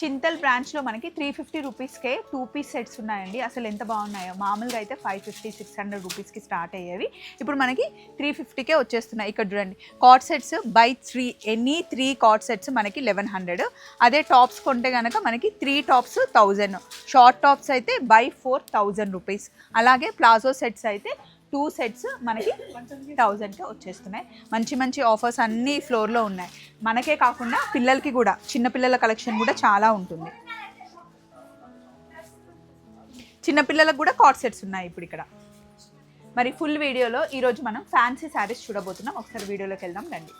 చింతల్ బ్రాంచ్లో మనకి 350 రూపీస్కే 2 పీస్ సెట్స్ ఉన్నాయండి. అసలు ఎంత బాగున్నాయో. మామూలుగా అయితే 550, 600 రూపీస్కి స్టార్ట్ అయ్యేవి. ఇప్పుడు మనకి 350కే వచ్చేస్తున్నాయి. ఇక్కడ చూడండి, card sets by 3, any 3 card sets మనకి 1100. అదే టాప్స్ కొంటే కనుక మనకి 3 టాప్స్ 1000, షార్ట్ టాప్స్ అయితే బై 4 1000 రూపీస్. అలాగే ప్లాజో సెట్స్ అయితే 2 సెట్స్ మనకి 1000కే వచ్చేస్తున్నాయి. మంచి మంచి ఆఫర్స్ అన్నీ ఫ్లోర్లో ఉన్నాయి. మనకే కాకుండా పిల్లలకి కూడా, చిన్నపిల్లల కలెక్షన్ కూడా చాలా ఉంటుంది. చిన్నపిల్లలకు కూడా కార్డ్ సెట్స్ ఉన్నాయి ఇప్పుడు ఇక్కడ. మరి ఫుల్ వీడియోలో ఈరోజు మనం ఫ్యాన్సీ శారీస్ చూడబోతున్నాం. ఒకసారి వీడియోలోకి వెళ్దాం రండి.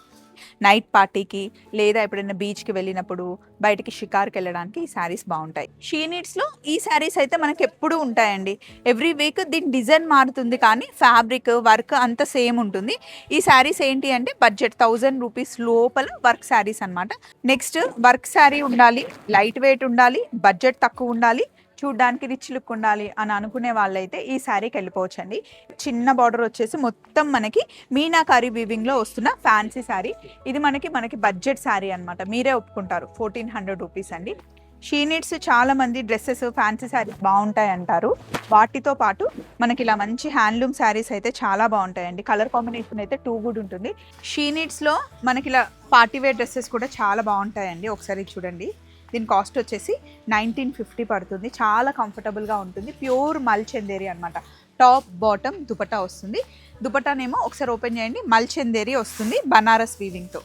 నైట్ పార్టీకి లేదా ఎప్పుడైనా బీచ్కి వెళ్ళినప్పుడు, బయటికి షికార్కి వెళ్ళడానికి ఈ శారీస్ బాగుంటాయి. షీ నీడ్స్లో ఈ శారీస్ అయితే మనకి ఎప్పుడూ ఉంటాయండి. ఎవ్రీ వీక్ దీని డిజైన్ మారుతుంది కానీ ఫ్యాబ్రిక్ వర్క్ అంతా సేమ్ ఉంటుంది. ఈ శారీస్ ఏంటి అంటే బడ్జెట్ 1000 రూపీస్ లోపల వర్క్ శారీస్ అనమాట. నెక్స్ట్, వర్క్ శారీ ఉండాలి, లైట్ వెయిట్ ఉండాలి, బడ్జెట్ తక్కువ ఉండాలి, చూడ్డానికి రిచ్ లుక్ ఉండాలి అని అనుకునే వాళ్ళైతే ఈ శారీకి వెళ్ళిపోవచ్చండి. చిన్న బార్డర్ వచ్చేసి మొత్తం మనకి మీనాకారి వీవింగ్లో వస్తున్న ఫ్యాన్సీ శారీ. ఇది మనకి బడ్జెట్ శారీ అనమాట. మీరే ఒప్పుకుంటారు. 1400 రూపీస్ అండి. షీ నీడ్స్ చాలా మంది డ్రెస్సెస్, ఫ్యాన్సీ శారీస్ బాగుంటాయి అంటారు. వాటితో పాటు మనకి ఇలా మంచి హ్యాండ్లూమ్ శారీస్ అయితే చాలా బాగుంటాయండి. కలర్ కాంబినేషన్ అయితే 2 గుడ్ ఉంటుంది. షీ నీడ్స్లో మనకి ఇలా పార్టీవేర్ డ్రెస్సెస్ కూడా చాలా బాగుంటాయండి. ఒకసారి చూడండి. దీని కాస్ట్ వచ్చేసి 1950 పడుతుంది. చాలా కంఫర్టబుల్గా ఉంటుంది. ప్యూర్ మల్ చందేరి అనమాట. టాప్ బాటమ్ దుపట్టా వస్తుంది. దుపట్టానేమో ఒకసారి ఓపెన్ చేయండి, మల్ చందేరి వస్తుంది బనారస్ వీవింగ్తో.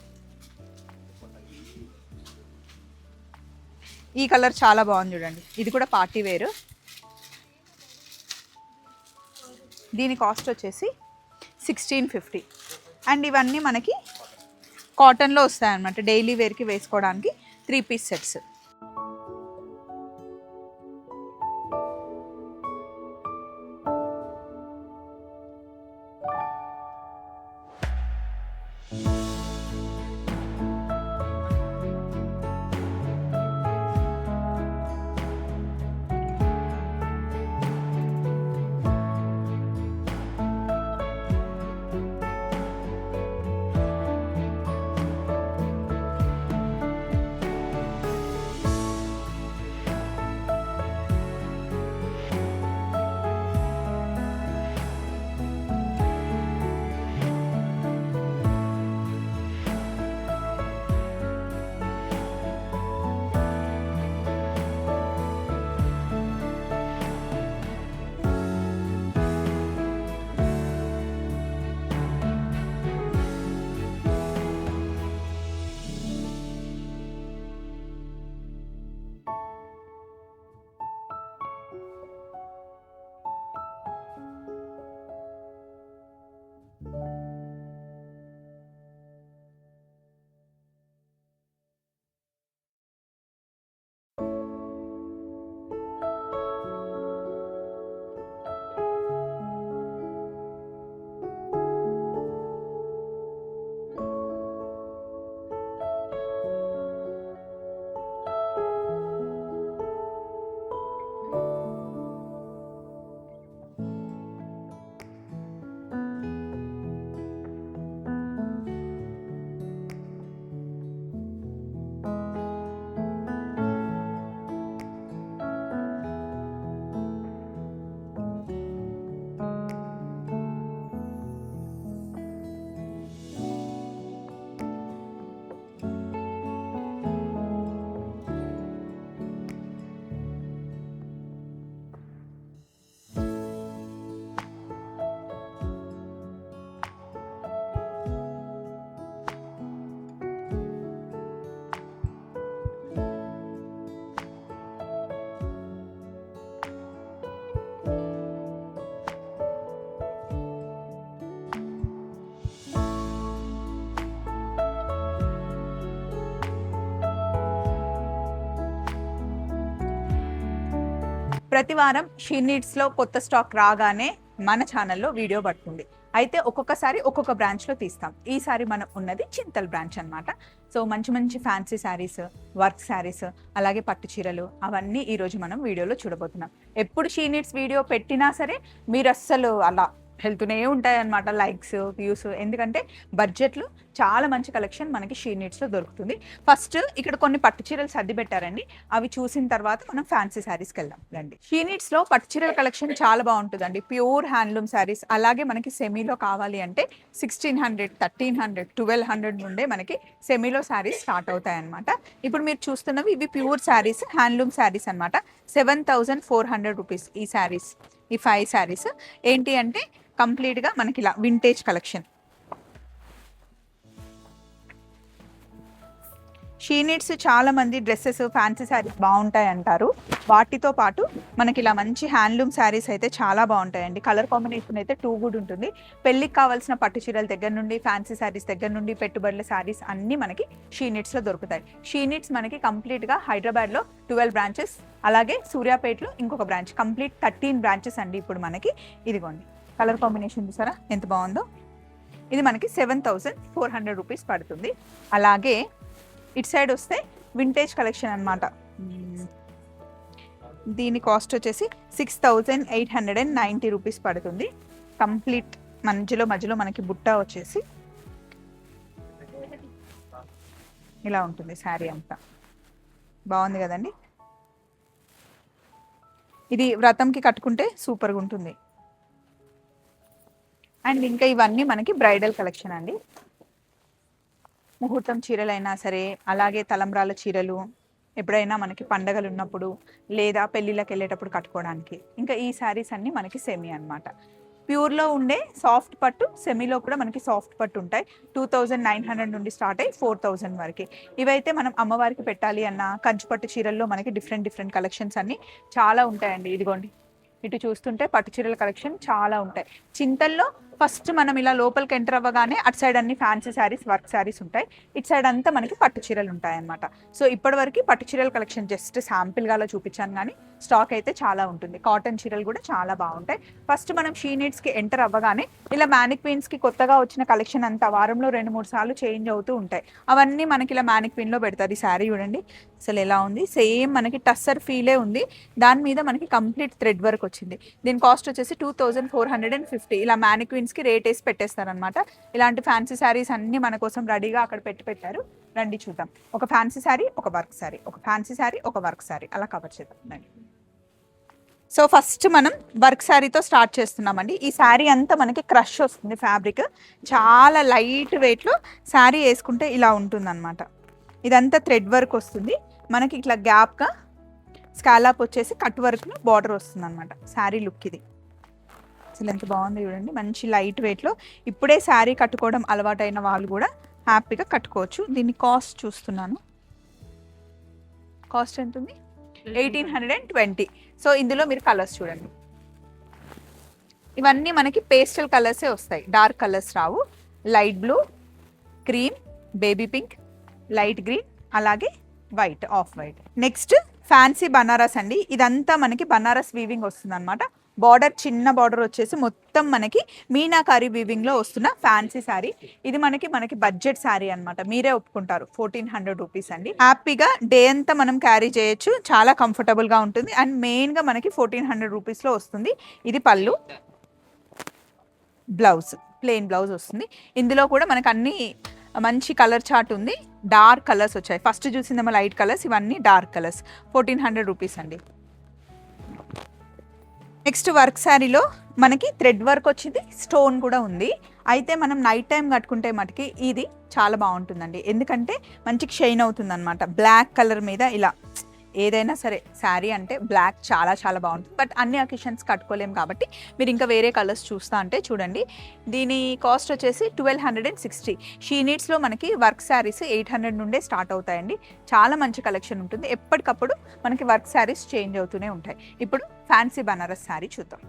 ఈ కలర్ చాలా బాగుంది చూడండి. ఇది కూడా పార్టీ వేరు. దీని కాస్ట్ వచ్చేసి 1650. అండ్ ఇవన్నీ మనకి కాటన్లో వస్తాయన్నమాట. డైలీ వేర్కి వేసుకోవడానికి 3 పీస్ సెట్స్. ప్రతి వారం షీ నీడ్స్లో కొత్త స్టాక్ రాగానే మన ఛానల్లో వీడియో పడుతుంది. అయితే ఒక్కొక్కసారి ఒక్కొక్క బ్రాంచ్లో తీస్తాం. ఈసారి మనం ఉన్నది చింతల్ బ్రాంచ్ అనమాట. సో మంచి మంచి ఫ్యాన్సీ శారీస్, వర్క్ శారీస్, అలాగే పట్టు చీరలు అవన్నీ ఈరోజు మనం వీడియోలో చూడబోతున్నాం. ఎప్పుడు షీ నీడ్స్ వీడియో పెట్టినా సరే మీరు అస్సలు అలా వెళ్తూనే ఉంటాయి అన్నమాట లైక్స్ వ్యూస్, ఎందుకంటే బడ్జెట్లో చాలా మంచి కలెక్షన్ మనకి షీ నీడ్స్లో దొరుకుతుంది. ఫస్ట్ ఇక్కడ కొన్ని పట్టు చీరలు సర్ది పెట్టారండి, అవి చూసిన తర్వాత మనం ఫ్యాన్సీ శారీస్కి వెళ్దాం రండి. షీ నీడ్స్లో పట్టు చీరల కలెక్షన్ చాలా బాగుంటుందండి, ప్యూర్ హ్యాండ్లూమ్ శారీస్. అలాగే మనకి సెమీలో కావాలి అంటే 1600, 1300, 1200 నుండే మనకి సెమీలో శారీస్ స్టార్ట్ అవుతాయి అనమాట. ఇప్పుడు మీరు చూస్తున్నవి ఇవి ప్యూర్ శారీస్, హ్యాండ్లూమ్ శారీస్ అనమాట. 7400 రూపీస్ ఈ శారీస్, ఈ 5 శారీస్. ఏంటి అంటే కంప్లీట్గా మనకి ఇలా వింటేజ్ కలెక్షన్. షీ నీడ్స్ చాలా మంది డ్రెస్సెస్ ఫ్యాన్సీ శారీస్ బాగుంటాయి అంటారు, వాటితో పాటు మనకి ఇలా మంచి హ్యాండ్లూమ్ శారీస్ అయితే చాలా బాగుంటాయండి. కలర్ కాంబినేషన్ అయితే టూ గుడ్ ఉంటుంది. పెళ్ళికి కావాల్సిన పట్టు చీరల దగ్గర నుండి ఫ్యాన్సీ శారీస్ దగ్గర నుండి పెట్టుబడుల శారీస్ అన్నీ మనకి షీ నీడ్స్లో దొరుకుతాయి. షీ నీడ్స్ మనకి కంప్లీట్గా హైదరాబాద్లో 12 బ్రాంచెస్, అలాగే సూర్యాపేటలో ఇంకొక బ్రాంచ్, కంప్లీట్ 13 బ్రాంచెస్ అండి ఇప్పుడు మనకి. ఇదిగోండి కలర్ కాంబినేషన్ చూసారా ఎంత బాగుందో. ఇది మనకి 7400 రూపీస్ పడుతుంది. అలాగే ఇటు సైడ్ వస్తే వింటేజ్ కలెక్షన్ అనమాట. దీని కాస్ట్ వచ్చేసి 6890 రూపీస్ పడుతుంది. కంప్లీట్ మధ్యలో మనకి బుట్ట వచ్చేసి ఇలా ఉంటుంది శారీ అంతా. బాగుంది కదండి. ఇది వ్రతంకి కట్టుకుంటే సూపర్గా ఉంటుంది. అండ్ ఇంకా ఇవన్నీ మనకి బ్రైడల్ కలెక్షన్ అండి. ముహూర్తం చీరలైనా సరే, అలాగే తలంబ్రాల చీరలు ఎప్పుడైనా మనకి పండగలు ఉన్నప్పుడు లేదా పెళ్ళిళ్ళకి వెళ్ళేటప్పుడు కట్టుకోవడానికి. ఇంకా ఈ శారీస్ అన్నీ మనకి సెమీ అనమాట. ప్యూర్లో ఉండే సాఫ్ట్ పట్టు, సెమీలో కూడా మనకి సాఫ్ట్ పట్టు ఉంటాయి. 2900 నుండి స్టార్ట్ అయ్యి 4000 వరకు. ఇవైతే మనం అమ్మవారికి పెట్టాలి అన్న కంచుపట్టు చీరల్లో మనకి డిఫరెంట్ కలెక్షన్స్ అన్నీ చాలా ఉంటాయండి. ఇదిగోండి ఇటు చూస్తుంటే పట్టు చీరల కలెక్షన్ చాలా ఉంటాయి. చింతల్లో ఫస్ట్ మనం ఇలా లోపలికి ఎంటర్ అవ్వగానే అటు సైడ్ అన్ని ఫ్యాన్సీ శారీస్, వర్క్ శారీస్ ఉంటాయి. ఇటు సైడ్ అంతా మనకి పట్టు చీరలు ఉంటాయి అనమాట. సో ఇప్పటివరకు పట్టు చీరల కలెక్షన్ జస్ట్ శాంపిల్గా చూపించాను, కానీ స్టాక్ అయితే చాలా ఉంటుంది. కాటన్ చీరలు కూడా చాలా బాగుంటాయి. ఫస్ట్ మనం షీ నీడ్స్కి ఎంటర్ అవ్వగానే ఇలా మ్యానిక్వీన్స్కి కొత్తగా వచ్చిన కలెక్షన్ అంతా వారంలో 2-3 సార్లు చేంజ్ అవుతూ ఉంటాయి. అవన్నీ మనకి ఇలా మ్యానిక్వీన్లో పెడతారు. ఈ శారీ చూడండి అసలు ఎలా ఉంది, సేమ్ మనకి టస్సర్ ఫీలే ఉంది. దాని మీద మనకి కంప్లీట్ థ్రెడ్ వర్క్ వచ్చింది. దీని కాస్ట్ వచ్చేసి 2450. ఇలా మ్యానిక్వీన్స్కి రేట్ వేసి పెట్టేస్తారనమాట. ఇలాంటి ఫ్యాన్సీ శారీస్ అన్నీ మన కోసం రెడీగా అక్కడ పెట్టారు. రండి చూద్దాం. ఒక ఫ్యాన్సీ శారీ, ఒక వర్క్ శారీ, ఒక ఫ్యాన్సీ శారీ, ఒక వర్క్ శారీ, అలా కవర్ చేద్దాం రండి. సో ఫస్ట్ మనం వర్క్ శారీతో స్టార్ట్ చేస్తున్నామండి. ఈ శారీ అంతా మనకి క్రష్ వస్తుంది, ఫ్యాబ్రిక్ చాలా లైట్ వెయిట్లో శారీ వేసుకుంటే ఇలా ఉంటుందన్నమాట. ఇదంతా థ్రెడ్ వర్క్ వస్తుంది మనకి, ఇట్లా గ్యాప్గా స్కాలాప్ వచ్చేసి కట్ వర్క్లో బార్డర్ వస్తుంది అనమాట. శారీ లుక్ ఇది అసలు ఎంత బాగుంది చూడండి, మంచి లైట్ వెయిట్లో. ఇప్పుడే శారీ కట్టుకోవడం అలవాటైన వాళ్ళు కూడా హ్యాపీగా కట్టుకోవచ్చు. దీని కాస్ట్ చూస్తున్నాను, కాస్ట్ ఎంత ఉంది, 1820. సో ఇందులో మీరు కలర్స్ చూడండి, ఇవన్నీ మనకి పేస్టల్ కలర్సే వస్తాయి, డార్క్ కలర్స్ రావు. Light blue, cream, baby pink, light green, అలాగే white, off white. Next fancy Banaras అండి. ఇదంతా మనకి బనారస్ వీవింగ్ వస్తుంది అనమాట. బార్డర్ చిన్న బార్డర్ వచ్చేసి మొత్తం మనకి మీనాకారి వీవింగ్లో వస్తున్న ఫ్యాన్సీ శారీ. ఇది మనకి బడ్జెట్ శారీ అనమాట, మీరే ఒప్పుకుంటారు. 1400 రూపీస్ అండి. హ్యాపీగా డే అంతా మనం క్యారీ చేయొచ్చు, చాలా కంఫర్టబుల్గా ఉంటుంది. అండ్ మెయిన్గా మనకి 1400 రూపీస్లో వస్తుంది. ఇది పళ్ళు, బ్లౌజ్ ప్లెయిన్ బ్లౌజ్ వస్తుంది. ఇందులో కూడా మనకు అన్ని మంచి కలర్ చార్ట్ ఉంది, డార్క్ కలర్స్ వచ్చాయి. ఫస్ట్ చూసిందేమో లైట్ కలర్స్, ఇవన్నీ డార్క్ కలర్స్. 1400 రూపీస్ అండి. నెక్స్ట్ వర్క్ శారీలో మనకి థ్రెడ్ వర్క్ వచ్చింది, స్టోన్ కూడా ఉంది. అయితే మనం నైట్ టైం కట్టుకుంటే మటుకి ఇది చాలా బాగుంటుందండి, ఎందుకంటే మంచి షైన్ అవుతుంది అనమాట. బ్లాక్ కలర్ మీద ఇలా ఏదైనా సరే శారీ అంటే బ్లాక్ చాలా బాగుంటుంది. బట్ అన్ని అకేషన్స్ కట్టుకోలేము కాబట్టి మీరు ఇంకా వేరే కలర్స్ చూస్తా అంటే చూడండి. దీని కాస్ట్ వచ్చేసి 1260. షీ నీడ్స్లో మనకి వర్క్ శారీస్ 800 నుండే స్టార్ట్ అవుతాయండి. చాలా మంచి కలెక్షన్ ఉంటుంది, ఎప్పటికప్పుడు మనకి వర్క్ శారీస్ చేంజ్ అవుతూనే ఉంటాయి. ఇప్పుడు ఫ్యాన్సీ బనారస్ శారీ చూద్దాం.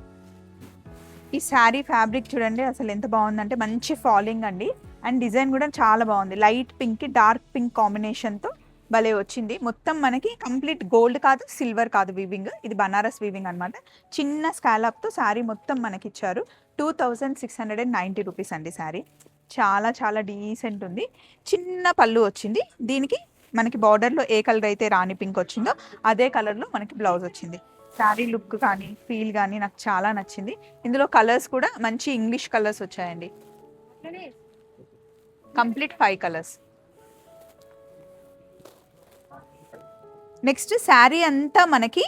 ఈ శారీ ఫ్యాబ్రిక్ చూడండి అసలు ఎంత బాగుందంటే, మంచి ఫాలింగ్ అండి. అండ్ డిజైన్ కూడా చాలా బాగుంది, లైట్ పింక్ డార్క్ పింక్ కాంబినేషన్తో భలే వచ్చింది. మొత్తం మనకి కంప్లీట్ గోల్డ్ కాదు, సిల్వర్ కాదు వీవింగ్, ఇది బనారస్ వీవింగ్ అనమాట. చిన్న స్కాలప్తో శారీ మొత్తం మనకి ఇచ్చారు. 2690 రూపీస్ అండి శారీ. చాలా డీసెంట్ ఉంది. చిన్న పళ్ళు వచ్చింది దీనికి. మనకి బార్డర్లో ఏ కలర్ అయితే రాణి పింక్ వచ్చిందో అదే కలర్లో మనకి బ్లౌజ్ వచ్చింది. శారీ లుక్ కానీ ఫీల్ కానీ నాకు చాలా నచ్చింది. ఇందులో కలర్స్ కూడా మంచి ఇంగ్లీష్ కలర్స్ వచ్చాయండి. Complete 5 colours. నెక్స్ట్ శారీ అంతా మనకి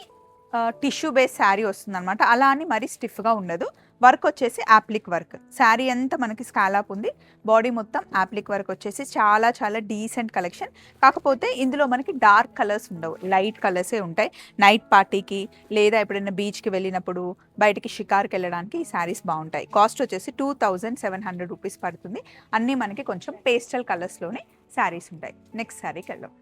టిష్యూ బేస్ శారీ వస్తుంది అనమాట. అలా అని మరీ స్టిఫ్గా ఉండదు. వర్క్ వచ్చేసి యాప్లిక్ వర్క్. శారీ అంతా మనకి స్కాలాప్ ఉంది. బాడీ మొత్తం యాప్లిక్ వర్క్ వచ్చేసి చాలా చాలా డీసెంట్ కలెక్షన్. కాకపోతే ఇందులో మనకి డార్క్ కలర్స్ ఉండవు, లైట్ కలర్సే ఉంటాయి. నైట్ పార్టీకి లేదా ఎప్పుడైనా బీచ్కి వెళ్ళినప్పుడు బయటికి షికార్కి వెళ్ళడానికి ఈ శారీస్ బాగుంటాయి. కాస్ట్ వచ్చేసి 2700 రూపీస్ పడుతుంది. అన్నీ మనకి కొంచెం పేస్టల్ కలర్స్లోనే శారీస్ ఉంటాయి. నెక్స్ట్ శారీకి వెళ్దాం.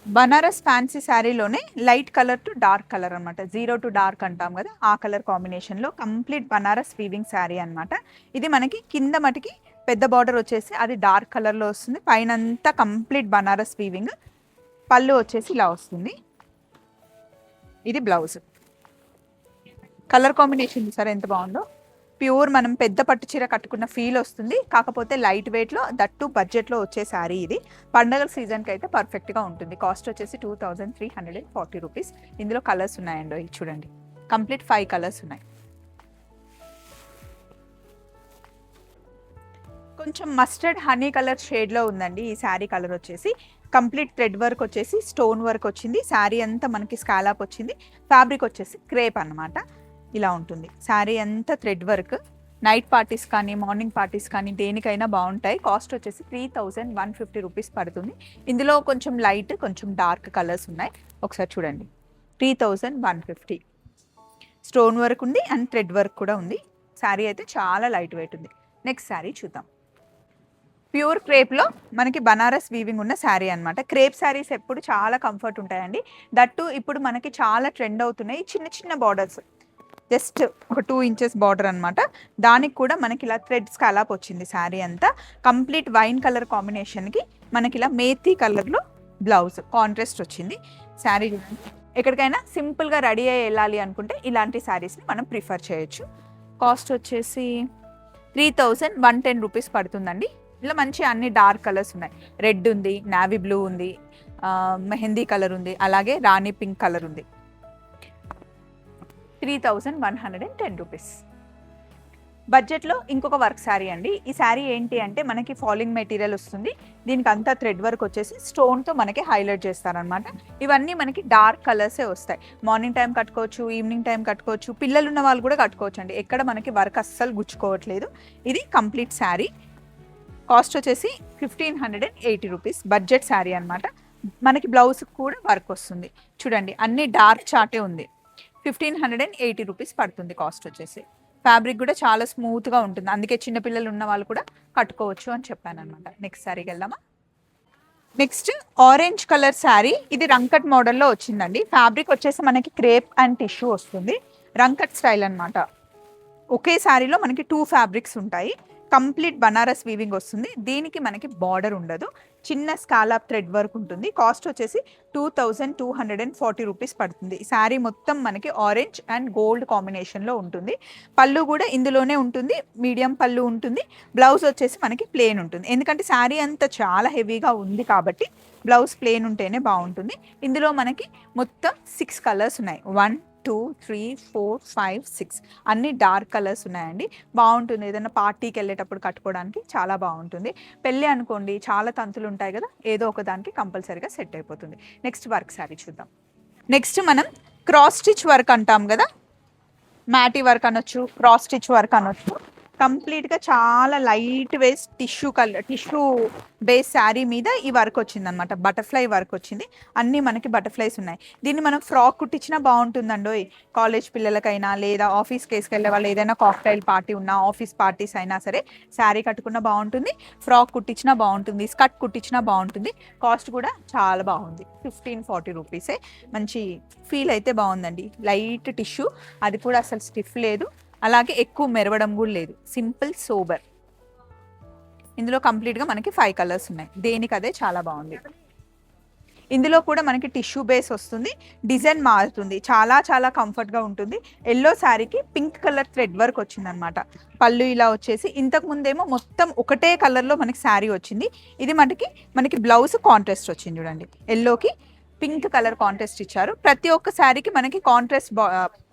బనారస్ ఫ్యాన్సీ శారీలోనే light colour to dark colour అనమాట. 0 టు డార్క్ అంటాం కదా, ఆ కలర్ కాంబినేషన్లో కంప్లీట్ బనారస్ వీవింగ్ శారీ అనమాట. ఇది మనకి కింద మటుకి పెద్ద బార్డర్ వచ్చేసి అది డార్క్ కలర్లో వస్తుంది. పైన అంతా కంప్లీట్ బనారస్ వీవింగ్. పళ్ళు వచ్చేసి ఇలా వస్తుంది. ఇది బ్లౌజ్. కలర్ కాంబినేషన్ చూసారా ఎంత బాగుందో. ప్యూర్ మనం పెద్ద పట్టు చీర కట్టుకున్న ఫీల్ వస్తుంది. కాకపోతే లైట్ వెయిట్లో, దట్టు బడ్జెట్లో వచ్చే శారీ ఇది. పండగల సీజన్కి అయితే పర్ఫెక్ట్గా ఉంటుంది. కాస్ట్ వచ్చేసి 2340 రూపీస్. ఇందులో కలర్స్ ఉన్నాయండి, చూడండి కంప్లీట్ 5 కలర్స్ ఉన్నాయి. కొంచెం మస్టర్డ్ హనీ కలర్ షేడ్లో ఉందండి ఈ శారీ కలర్ వచ్చేసి. కంప్లీట్ థ్రెడ్ వర్క్ వచ్చేసి స్టోన్ వర్క్ వచ్చింది. శారీ అంతా మనకి స్కాలాప్ వచ్చింది. ఫ్యాబ్రిక్ వచ్చేసి క్రేప్ అనమాట. ఇలా ఉంటుంది శారీ అంతా థ్రెడ్ వర్క్. నైట్ పార్టీస్ కానీ మార్నింగ్ పార్టీస్ కానీ దేనికైనా బాగుంటాయి. కాస్ట్ వచ్చేసి 3150 రూపీస్ పడుతుంది. ఇందులో కొంచెం లైట్ కొంచెం డార్క్ కలర్స్ ఉన్నాయి. ఒకసారి చూడండి. 3150. స్టోన్ వర్క్ ఉంది అండ్ థ్రెడ్ వర్క్ కూడా ఉంది. శారీ అయితే చాలా లైట్ వెయిట్ ఉంది. నెక్స్ట్ శారీ చూద్దాం. ప్యూర్ క్రేప్లో మనకి బనారస్ వీవింగ్ ఉన్న శారీ అనమాట. క్రేప్ శారీస్ ఎప్పుడు చాలా కంఫర్ట్ ఉంటాయండి. దట్టు ఇప్పుడు మనకి చాలా ట్రెండ్ అవుతున్నాయి చిన్న చిన్న బార్డర్స్. జస్ట్ ఒక 2 ఇంచెస్ బార్డర్ అనమాట. దానికి కూడా మనకి ఇలా థ్రెడ్ స్కాలాప్ వచ్చింది. శారీ అంతా కంప్లీట్ వైన్ కలర్ కాంబినేషన్కి మనకి ఇలా మేతీ కలర్లో బ్లౌజ్ కాంట్రాస్ట్ వచ్చింది. శారీ ఎక్కడికైనా సింపుల్గా రెడీ అయ్యి వెళ్ళాలి అనుకుంటే ఇలాంటి శారీస్ని మనం ప్రిఫర్ చేయొచ్చు. కాస్ట్ వచ్చేసి 3110 రూపీస్ పడుతుందండి. ఇలా మంచి అన్ని డార్క్ కలర్స్ ఉన్నాయి. రెడ్ ఉంది, నావీ బ్లూ ఉంది, మెహందీ కలర్ ఉంది, అలాగే రాణి పింక్ కలర్ ఉంది. 3110 రూపీస్. బడ్జెట్లో ఇంకొక వర్క్ శారీ అండి. ఈ శారీ ఏంటి అంటే మనకి ఫాలింగ్ మెటీరియల్ వస్తుంది. దీనికి అంతా థ్రెడ్ వర్క్ వచ్చేసి స్టోన్తో మనకి హైలైట్ చేస్తారనమాట. ఇవన్నీ మనకి డార్క్ కలర్సే వస్తాయి. మార్నింగ్ టైం కట్టుకోవచ్చు, ఈవినింగ్ టైం కట్టుకోవచ్చు, పిల్లలు ఉన్న వాళ్ళు కూడా కట్టుకోవచ్చు అండి. ఎక్కడ మనకి వర్క్ అస్సలు గుచ్చుకోవట్లేదు. ఇది కంప్లీట్ శారీ. కాస్ట్ వచ్చేసి 1580 రూపీస్. బడ్జెట్ శారీ అనమాట. మనకి బ్లౌజ్ కూడా వర్క్ వస్తుంది. చూడండి అన్ని డార్క్ చార్టే ఉంది. 1580 రూపీస్ పడుతుంది కాస్ట్ వచ్చేసి. ఫ్యాబ్రిక్ కూడా చాలా స్మూత్గా ఉంటుంది. అందుకే చిన్నపిల్లలు ఉన్న వాళ్ళు కూడా కట్టుకోవచ్చు అని చెప్పాను అనమాట. నెక్స్ట్ శారీకి వెళ్దామా. Next orange colour sari. ఇది రంకట్ మోడల్లో వచ్చిందండి. ఫ్యాబ్రిక్ వచ్చేసి మనకి క్రేప్ అండ్ టిష్యూ వస్తుంది. రంకట్ స్టైల్ అనమాట. ఒకే శారీలో మనకి 2 ఫ్యాబ్రిక్స్ ఉంటాయి. కంప్లీట్ బనారస్ వీవింగ్ వస్తుంది. దీనికి మనకి బార్డర్ ఉండదు. చిన్న స్కాలాప్ థ్రెడ్ వర్క్ ఉంటుంది. కాస్ట్ వచ్చేసి 2240 రూపీస్ పడుతుంది. ఈ శారీ మొత్తం మనకి ఆరెంజ్ అండ్ గోల్డ్ కాంబినేషన్లో ఉంటుంది. పళ్ళు కూడా ఇందులోనే ఉంటుంది. మీడియం పళ్ళు ఉంటుంది. బ్లౌజ్ వచ్చేసి మనకి ప్లెయిన్ ఉంటుంది. ఎందుకంటే శారీ అంతా చాలా హెవీగా ఉంది కాబట్టి బ్లౌజ్ ప్లెయిన్ ఉంటేనే బాగుంటుంది. ఇందులో మనకి మొత్తం 6 కలర్స్ ఉన్నాయి. 1 2 3 4 5 6 అన్ని డార్క్ కలర్స్ ఉన్నాయండి. బాగుంటుంది. ఏదైనా పార్టీకి వెళ్ళేటప్పుడు కట్టుకోవడానికి చాలా బాగుంటుంది. పెళ్ళి అనుకోండి చాలా తంతులు ఉంటాయి కదా, ఏదో ఒక దానికి కంపల్సరీగా సెట్ అయిపోతుంది. నెక్స్ట్ వర్క్ శారీ చూద్దాం. నెక్స్ట్ మనం క్రాస్ స్టిచ్ వర్క్ అంటాం కదా, మ్యాటీ వర్క్ అనొచ్చు, క్రాస్ స్టిచ్ వర్క్ అనొచ్చు. కంప్లీట్గా చాలా లైట్ వేస్ టిష్యూ బేస్ శారీ మీద ఈ వర్క్ వచ్చిందనమాట. బటర్ఫ్లై వర్క్ వచ్చింది. అన్నీ మనకి బటర్ఫ్లైస్ ఉన్నాయి. దీన్ని మనం ఫ్రాక్ కుట్టించినా బాగుంటుందండో. కాలేజ్ పిల్లలకైనా లేదా ఆఫీస్ కేసుకు వెళ్ళే వాళ్ళు ఏదైనా కాక్టైల్ పార్టీ ఉన్నా, ఆఫీస్ పార్టీస్ అయినా సరే శారీ కట్టుకున్నా బాగుంటుంది, ఫ్రాక్ కుట్టించినా బాగుంటుంది, స్కర్ట్ కుట్టించినా బాగుంటుంది. కాస్ట్ కూడా చాలా బాగుంది. 1540 రూపీసే. మంచి ఫీల్ అయితే బాగుందండి. లైట్ టిష్యూ, అది కూడా అసలు స్టిఫ్ లేదు, అలాగే ఎక్కువ మెరవడం కూడా లేదు. Simple sober. ఇందులో కంప్లీట్గా మనకి 5 కలర్స్ ఉన్నాయి. దేనికి అదే చాలా బాగుంది. ఇందులో కూడా మనకి టిష్యూ బేస్ వస్తుంది. డిజైన్ మారుతుంది. చాలా చాలా కంఫర్ట్గా ఉంటుంది. ఎల్లో శారీకి పింక్ కలర్ థ్రెడ్ వర్క్ వచ్చిందనమాట. పళ్ళు ఇలా వచ్చేసి, ఇంతకు ముందేమో మొత్తం ఒకటే కలర్లో మనకి శారీ వచ్చింది. ఇది మనకి బ్లౌజ్ కాంట్రాస్ట్ వచ్చింది. చూడండి, ఎల్లోకి పింక్ కలర్ కాంట్రాస్ట్ ఇచ్చారు. ప్రతి ఒక్క శారీకి మనకి కాంట్రాస్ట్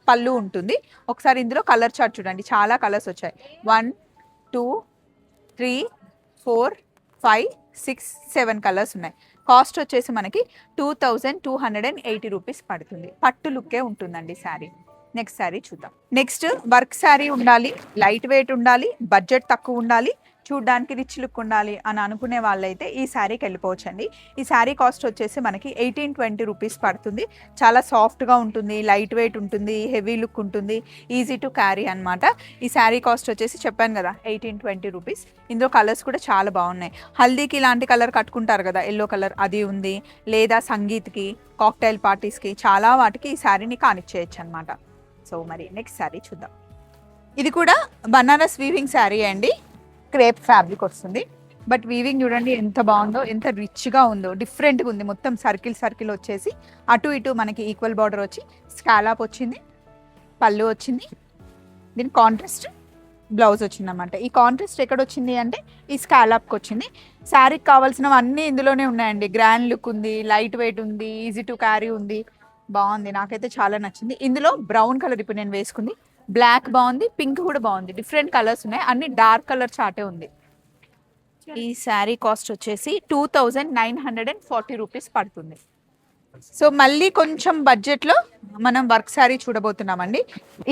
పళ్ళు ఉంటుంది. ఒకసారి ఇందులో కలర్ చార్ట్ చూడండి, చాలా కలర్స్ వచ్చాయి. 1 2 3 4 5 6 7 కలర్స్ ఉన్నాయి. కాస్ట్ వచ్చేసి మనకి 2280 రూపీస్ పడుతుంది. పట్టు లుక్కే ఉంటుందండి శారీ. నెక్స్ట్ శారీ చూద్దాం. నెక్స్ట్ వర్క్ శారీ ఉండాలి, లైట్ వెయిట్ ఉండాలి, బడ్జెట్ తక్కువ ఉండాలి, చూడ్డానికి రిచ్ లుక్ ఉండాలి అని అనుకునే వాళ్ళైతే ఈ శారీకి వెళ్ళిపోవచ్చండి. ఈ శారీ కాస్ట్ వచ్చేసి మనకి 1820 రూపీస్ పడుతుంది. చాలా సాఫ్ట్గా ఉంటుంది, లైట్ వెయిట్ ఉంటుంది, హెవీ లుక్ ఉంటుంది, ఈజీ టు క్యారీ అనమాట. ఈ శారీ కాస్ట్ వచ్చేసి చెప్పాను కదా 1820 రూపీస్. ఇందులో కలర్స్ కూడా చాలా బాగున్నాయి. హల్దీకి ఇలాంటి కలర్ కట్టుకుంటారు కదా, ఎల్లో కలర్, అది ఉంది. లేదా సంగీత్కి, కాక్టైల్ పార్టీస్కి, చాలా వాటికి ఈ శారీని కానిచ్చేయచ్చు అనమాట. సో మరి నెక్స్ట్ శారీ చూద్దాం. ఇది కూడా బనారస్ వీవింగ్ శారీ అండి. క్రేప్ ఫ్యాబ్రిక్ వస్తుంది. బట్ వీవింగ్ చూడండి ఎంత బాగుందో, ఎంత రిచ్గా ఉందో, డిఫరెంట్గా ఉంది. మొత్తం సర్కిల్ సర్కిల్ వచ్చేసి అటు ఇటు మనకి ఈక్వల్ బార్డర్ వచ్చి స్కాలాప్ వచ్చింది, పళ్ళు వచ్చింది, దీని కాంట్రాస్ట్ బ్లౌజ్ వచ్చింది అనమాట. ఈ కాంట్రాస్ట్ ఎక్కడ వచ్చింది అంటే ఈ స్కాలాప్కి వచ్చింది. శారీకి కావాల్సినవన్నీ ఇందులోనే ఉన్నాయండి. గ్రాండ్ లుక్ ఉంది, లైట్ వెయిట్ ఉంది, ఈజీ టు క్యారీ ఉంది. బాగుంది, నాకైతే చాలా నచ్చింది. ఇందులో బ్రౌన్ కలర్ ఇప్పుడు నేను వేసుకుంది, బ్లాక్ బాగుంది, పింక్ కూడా బాగుంది. డిఫరెంట్ కలర్స్ ఉన్నాయి, అన్ని డార్క్ కలర్ చాటే ఉంది. ఈ శారీ కాస్ట్ వచ్చేసి 2940 రూపీస్ పడుతుంది. సో మళ్ళీ కొంచెం బడ్జెట్లో మనం వర్క్ శారీ చూడబోతున్నామండి.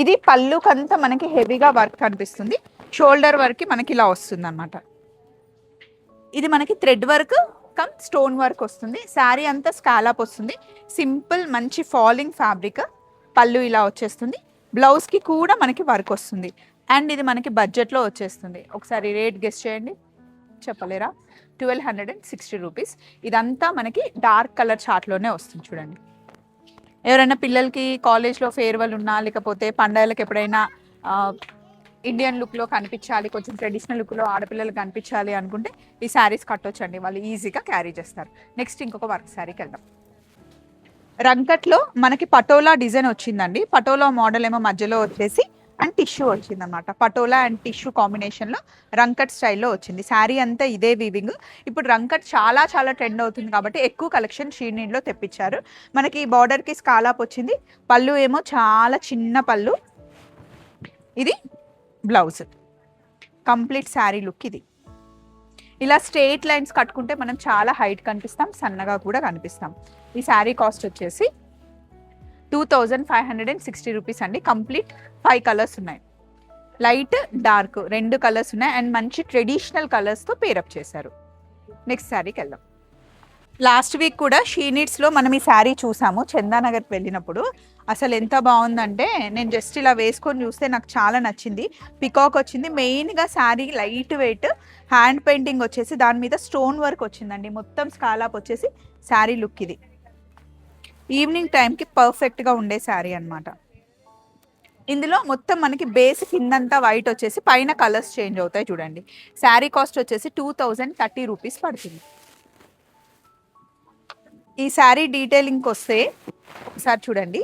ఇది పళ్ళుకంతా మనకి హెవీగా వర్క్ కనిపిస్తుంది, షోల్డర్ వర్క్ మనకి ఇలా వస్తుంది అనమాట. ఇది మనకి thread work come stone work వస్తుంది. శారీ అంతా స్కాలాప్ వస్తుంది, సింపుల్ మంచి ఫాలింగ్ ఫ్యాబ్రిక్. పళ్ళు ఇలా వచ్చేస్తుంది, బ్లౌజ్కి కూడా మనకి వర్క్ వస్తుంది. అండ్ ఇది మనకి బడ్జెట్లో వచ్చేస్తుంది. ఒకసారి రేట్ గెస్ చేయండి, చెప్పలేరా? 1260 రూపీస్. ఇదంతా మనకి డార్క్ కలర్ చార్ట్లోనే వస్తుంది చూడండి. ఎవరైనా పిల్లలకి కాలేజ్లో ఫేర్వెల్ ఉన్నా, లేకపోతే పండగలకు ఎప్పుడైనా ఇండియన్ లుక్లో కనిపించాలి, కొంచెం ట్రెడిషనల్ లుక్లో ఆడపిల్లలకు కనిపించాలి అనుకుంటే ఈ శారీస్ కట్టొచ్చండి, వాళ్ళు ఈజీగా క్యారీ చేస్తారు. నెక్స్ట్ ఇంకొక వర్క్ శారీకి వెళ్దాం. రంకట్లో మనకి పటోలా డిజైన్ వచ్చిందండి. పటోలా మోడల్ ఏమో మధ్యలో వచ్చేసి అండ్ టిష్యూ వచ్చింది అనమాట. పటోలా అండ్ టిష్యూ కాంబినేషన్లో రంకట్ స్టైల్లో వచ్చింది. శారీ అంతా ఇదే వీవింగ్. ఇప్పుడు రంకట్ చాలా చాలా ట్రెండ్ అవుతుంది కాబట్టి ఎక్కువ కలెక్షన్ షీనీడ్లో తెప్పించారు. మనకి బార్డర్కి స్కాలాప్ వచ్చింది, పళ్ళు ఏమో చాలా చిన్న పళ్ళు, ఇది బ్లౌజ్. కంప్లీట్ శారీ లుక్ ఇది. ఇలా స్ట్రేట్ లైన్స్ కట్టుకుంటే మనం చాలా హైట్ కనిపిస్తాం, సన్నగా కూడా కనిపిస్తాం. ఈ శారీ కాస్ట్ వచ్చేసి 2560 రూపీస్ అండి. కంప్లీట్ 5 కలర్స్ ఉన్నాయి, లైట్ డార్క్ 2 కలర్స్ ఉన్నాయి. అండ్ మంచి ట్రెడిషనల్ కలర్స్తో పేరప్ చేశారు. నెక్స్ట్ శారీకి వెళ్దాం. లాస్ట్ వీక్ కూడా షీనిట్స్లో మనం ఈ శారీ చూసాము చందానగర్కి వెళ్ళినప్పుడు. అసలు ఎంత బాగుందంటే నేను జస్ట్ ఇలా వేసుకొని చూస్తే నాకు చాలా నచ్చింది. పికాక్ వచ్చింది, మెయిన్గా sari light weight, hand painting వచ్చేసి దాని మీద స్టోన్ వర్క్ వచ్చిందండి. మొత్తం స్కాలాప్ వచ్చేసి శారీ లుక్ ఇది. ఈవినింగ్ టైంకి పర్ఫెక్ట్గా ఉండే శారీ అనమాట. ఇందులో మొత్తం మనకి బేస్ కిందంతా వైట్ వచ్చేసి పైన కలర్స్ చేంజ్ అవుతాయి చూడండి. శారీ కాస్ట్ వచ్చేసి 2030 రూపీస్ పడుతుంది. ఈ శారీ డీటెయిలింగ్కి వస్తే ఒకసారి చూడండి.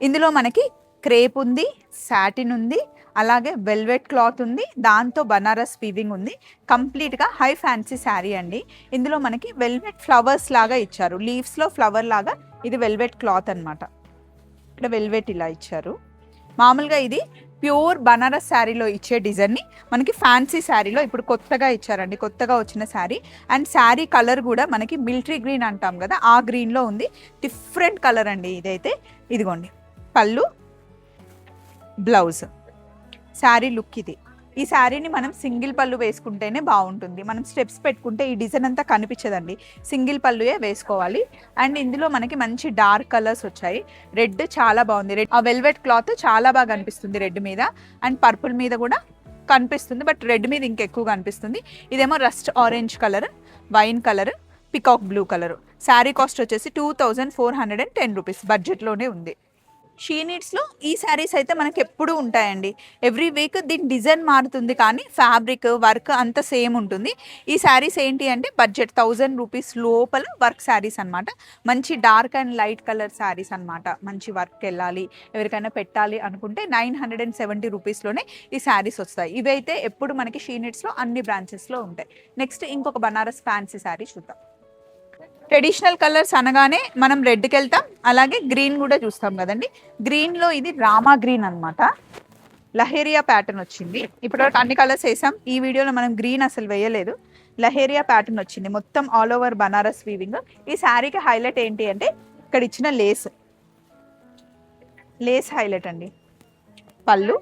ఇందులో మనకి క్రేప్ ఉంది, సాటిన్ ఉంది, అలాగే వెల్వెట్ క్లాత్ ఉంది, దాంతో బనారస్ వీవింగ్ ఉంది. కంప్లీట్గా హై ఫ్యాన్సీ శారీ అండి. ఇందులో మనకి వెల్వెట్ ఫ్లవర్స్ లాగా ఇచ్చారు, లీవ్స్లో ఫ్లవర్ లాగా. ఇది వెల్వెట్ క్లాత్ అనమాట. ఇక్కడ వెల్వెట్ ఇలా ఇచ్చారు. మామూలుగా ఇది ప్యూర్ బనారస్ శారీలో ఇచ్చే డిజైన్ని మనకి ఫ్యాన్సీ శారీలో ఇప్పుడు కొత్తగా ఇచ్చారండి, కొత్తగా వచ్చిన శారీ. అండ్ శారీ కలర్ కూడా మనకి మిలిటరీ గ్రీన్ అంటాం కదా, ఆ గ్రీన్లో ఉంది. డిఫరెంట్ కలర్ అండి ఇదైతే. ఇదిగోండి పళ్ళు, బ్లౌజ్, శారీ లుక్ ఇది. ఈ శారీని మనం సింగిల్ పళ్ళు వేసుకుంటేనే బాగుంటుంది. మనం స్టెప్స్ పెట్టుకుంటే ఈ డిజైన్ అంతా కనిపించదండి, సింగిల్ పళ్ళుయే వేసుకోవాలి. అండ్ ఇందులో మనకి మంచి డార్క్ కలర్స్ వచ్చాయి. రెడ్ చాలా బాగుంది, రెడ్ ఆ వెల్వెట్ క్లాత్ చాలా బాగా కనిపిస్తుంది రెడ్ మీద. అండ్ పర్పుల్ మీద కూడా కనిపిస్తుంది, బట్ రెడ్ మీద ఇంకెక్కువ కనిపిస్తుంది. ఇదేమో rust orange colour, wine colour, peacock blue colour. Sari cost వచ్చేసి 2410 రూపీస్. బడ్జెట్లోనే ఉంది. షీనీడ్స్లో ఈ శారీస్ అయితే మనకి ఎప్పుడూ ఉంటాయండి. ఎవ్రీ వీక్ దీని డిజైన్ మారుతుంది, కానీ ఫ్యాబ్రిక్ వర్క్ అంత సేమ్ ఉంటుంది. ఈ శారీస్ ఏంటి అంటే బడ్జెట్ 1000 రూపీస్ లోపల వర్క్ శారీస్ అనమాట. మంచి dark and light colour saris అనమాట. మంచి వర్క్ వెళ్ళాలి, ఎవరికైనా పెట్టాలి అనుకుంటే 970 రూపీస్లోనే ఈ శారీస్ వస్తాయి. ఇవైతే ఎప్పుడు మనకి షీనీడ్స్లో అన్ని బ్రాంచెస్లో ఉంటాయి. నెక్స్ట్ ఇంకొక బనారస్ ఫ్యాన్సీ శారీ చూద్దాం. ట్రెడిషనల్ కలర్స్ అనగానే మనం రెడ్కి వెళ్తాం, అలాగే గ్రీన్ కూడా చూస్తాం కదండి. గ్రీన్లో ఇది రామా గ్రీన్ అన్నమాట. లహేరియా ప్యాటర్న్ వచ్చింది. ఇప్పటివరకు అన్ని కలర్స్ వేసాం, ఈ వీడియోలో మనం గ్రీన్ అసలు వేయలేదు. లహేరియా ప్యాటర్న్ వచ్చింది, మొత్తం ఆల్ ఓవర్ బనారస్ వీవింగ్. ఈ శారీకి హైలైట్ ఏంటి అంటే ఇక్కడ ఇచ్చిన లేస్, లేస్ హైలైట్ అండి. పళ్ళు,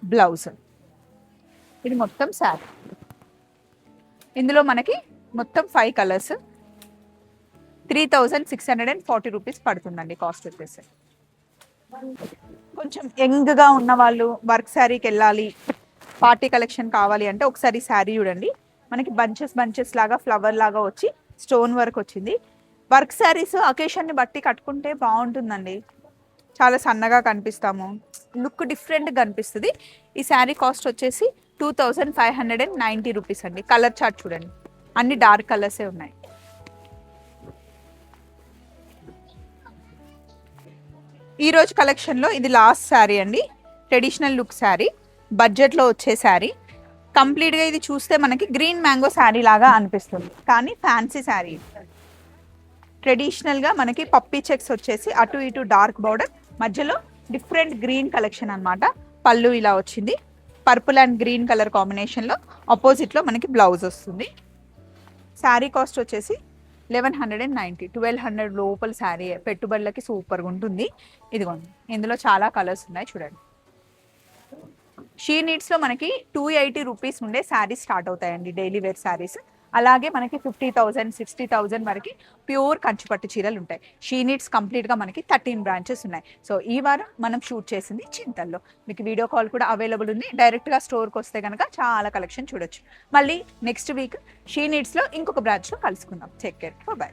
బ్లౌజ్, ఇది మొత్తం శారీ. ఇందులో మనకి మొత్తం 5 కలర్స్, 3640 రూపీస్ పడుతుందండి కాస్ట్ వచ్చేసి. కొంచెం యంగ్గా ఉన్న వాళ్ళు వర్క్ శారీకి వెళ్ళాలి, పార్టీ కలెక్షన్ కావాలి అంటే ఒకసారి శారీ చూడండి. మనకి బంచెస్ లాగా ఫ్లవర్ లాగా వచ్చి స్టోన్ వర్క్ వచ్చింది. వర్క్ శారీస్ అకేషన్ని బట్టి కట్టుకుంటే బాగుంటుందండి, చాలా సన్నగా కనిపిస్తాము, లుక్ డిఫరెంట్గా కనిపిస్తుంది. ఈ శారీ కాస్ట్ వచ్చేసి 2590 రూపీస్ అండి. కలర్ చార్ట్ చూడండి, అన్ని డార్క్ కలర్సే ఉన్నాయి. ఈరోజు కలెక్షన్లో ఇది లాస్ట్ శారీ అండి, ట్రెడిషనల్ లుక్ శారీ, బడ్జెట్లో వచ్చే శారీ. కంప్లీట్గా ఇది చూస్తే మనకి గ్రీన్ మ్యాంగో శారీ లాగా అనిపిస్తుంది, కానీ ఫ్యాన్సీ శారీ. ట్రెడిషనల్గా మనకి పప్పీ చెక్స్ వచ్చేసి అటు ఇటు డార్క్ బార్డర్, మధ్యలో డిఫరెంట్ గ్రీన్ కలెక్షన్ అన్నమాట. పళ్ళు ఇలా వచ్చింది, పర్పుల్ అండ్ గ్రీన్ కలర్ కాంబినేషన్లో. ఆపోజిట్లో మనకి బ్లౌజ్ వస్తుంది. శారీ కాస్ట్ వచ్చేసి 1190, 1200 లోపల శారీ. పెట్టుబడులకి సూపర్గా ఉంటుంది. ఇదిగోండి, ఇందులో చాలా కలర్స్ ఉన్నాయి చూడండి. షీ నీడ్స్లో మనకి 280 రూపీస్ నుండే శారీస్ స్టార్ట్ అవుతాయండి, డైలీ వేర్ శారీస్. అలాగే మనకి 50,000, 60,000 వరకు ప్యూర్ కంచిపట్టు చీరలు ఉంటాయి. షీ నీడ్స్ కంప్లీట్గా మనకి 13 బ్రాంచెస్ ఉన్నాయి. సో ఈ వారం మనం షూట్ చేసింది చింతల్లో. మీకు వీడియో కాల్ కూడా అవైలబుల్ ఉంది. డైరెక్ట్గా స్టోర్కి వస్తే కనుక చాలా కలెక్షన్ చూడొచ్చు. మళ్ళీ నెక్స్ట్ వీక్ షీ నీడ్స్లో ఇంకొక బ్రాంచ్లో కలుసుకుందాం. Take care, by.